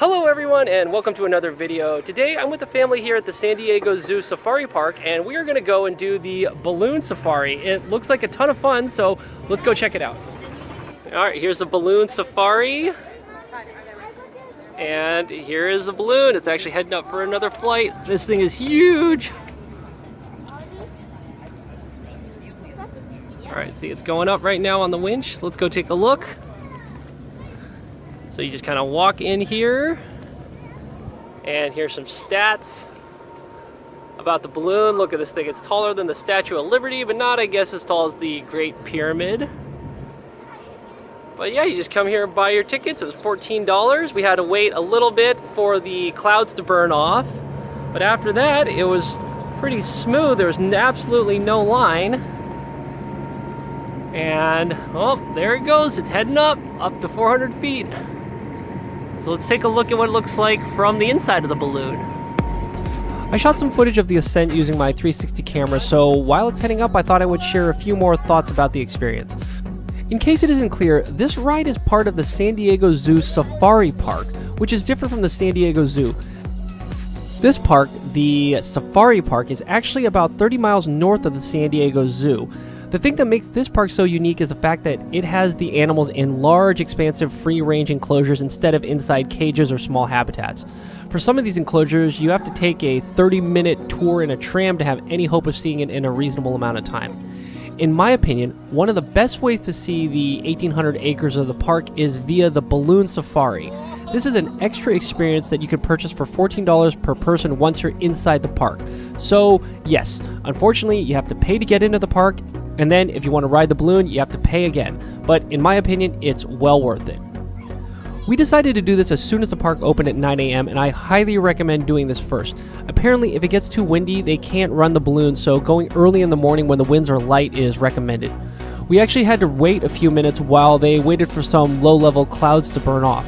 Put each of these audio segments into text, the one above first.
Hello everyone and welcome to another video. Today I'm with the family here at the San Diego Zoo Safari Park and we are going to go and do the balloon safari. It looks like a ton of fun, so let's go check it out. Alright, here's the balloon safari. And here is the balloon. It's actually heading up for another flight. This thing is huge. Alright, see it's going up right now on the winch. Let's go take a look. So you just kind of walk in here, and here's some stats about the balloon. Look at this thing, it's taller than the Statue of Liberty, but not, I guess, as tall as the Great Pyramid. But yeah, you just come here and buy your tickets. It was $14. We had to wait a little bit for the clouds to burn off, but after that, it was pretty smooth. There was absolutely no line. And, oh, there it goes. It's heading up to 400 feet. So let's take a look at what it looks like from the inside of the balloon. I shot some footage of the Ascent using my 360 camera, so while it's heading up, I thought I would share a few more thoughts about the experience. In case it isn't clear, this ride is part of the San Diego Zoo Safari Park, which is different from the San Diego Zoo. This park, the Safari Park, is actually about 30 miles north of the San Diego Zoo. The thing that makes this park so unique is the fact that it has the animals in large, expansive, free-range enclosures instead of inside cages or small habitats. For some of these enclosures, you have to take a 30-minute tour in a tram to have any hope of seeing it in a reasonable amount of time. In my opinion, one of the best ways to see the 1,800 acres of the park is via the balloon safari. This is an extra experience that you can purchase for $14 per person once you're inside the park. So, yes, unfortunately, you have to pay to get into the park, and then if you want to ride the balloon, you have to pay again. But in my opinion, it's well worth it. We decided to do this as soon as the park opened at 9 a.m. and I highly recommend doing this first. Apparently, if it gets too windy, they can't run the balloon, so going early in the morning when the winds are light is recommended. We actually had to wait a few minutes while they waited for some low-level clouds to burn off.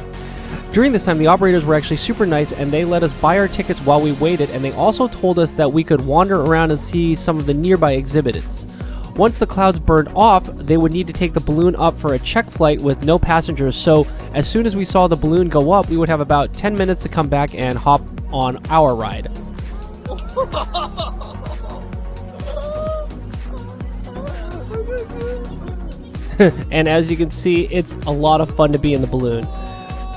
During this time, the operators were actually super nice and they let us buy our tickets while we waited, and they also told us that we could wander around and see some of the nearby exhibits. Once the clouds burned off, they would need to take the balloon up for a check flight with no passengers, so as soon as we saw the balloon go up, we would have about 10 minutes to come back and hop on our ride. And as you can see, it's a lot of fun to be in the balloon.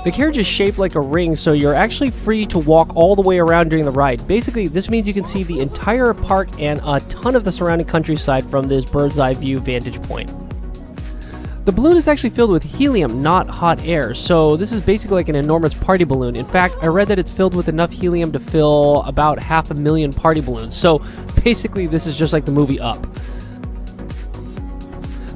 The carriage is shaped like a ring, so you're actually free to walk all the way around during the ride. Basically, this means you can see the entire park and a ton of the surrounding countryside from this bird's eye view vantage point. The balloon is actually filled with helium, not hot air, so this is basically like an enormous party balloon. In fact, I read that it's filled with enough helium to fill about 500,000 party balloons, so basically this is just like the movie Up.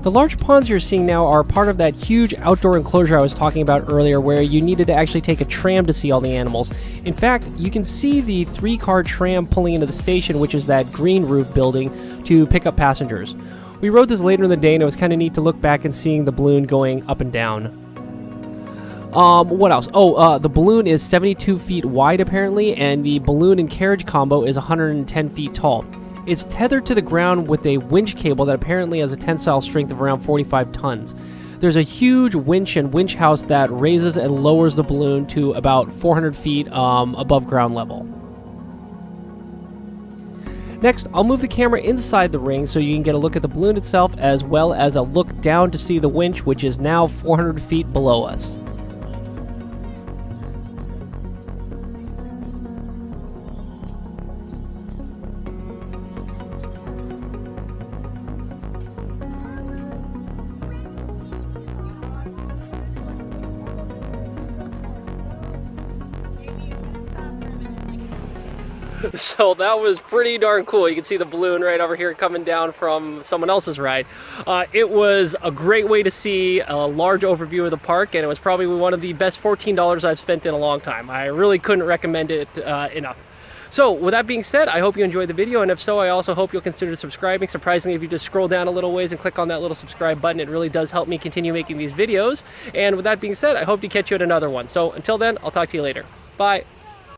The large ponds you're seeing now are part of that huge outdoor enclosure I was talking about earlier, where you needed to actually take a tram to see all the animals. In fact, you can see the 3-car tram pulling into the station, which is that green roof building, to pick up passengers. We rode this later in the day and it was kind of neat to look back and seeing the balloon going up and down. What else? The balloon is 72 feet wide apparently, and the balloon and carriage combo is 110 feet tall. It's tethered to the ground with a winch cable that apparently has a tensile strength of around 45 tons. There's a huge winch and winch house that raises and lowers the balloon to about 400 feet above ground level. Next, I'll move the camera inside the ring so you can get a look at the balloon itself, as well as a look down to see the winch, which is now 400 feet below us. So that was pretty darn cool. You can see the balloon right over here coming down from someone else's ride. It was a great way to see a large overview of the park, and it was probably one of the best $14 I've spent in a long time. I really couldn't recommend it enough. So with that being said, I hope you enjoyed the video, and if so, I also hope you'll consider subscribing. Surprisingly, if you just scroll down a little ways and click on that little subscribe button, it really does help me continue making these videos. And with that being said, I hope to catch you at another one. So until then, I'll talk to you later. Bye.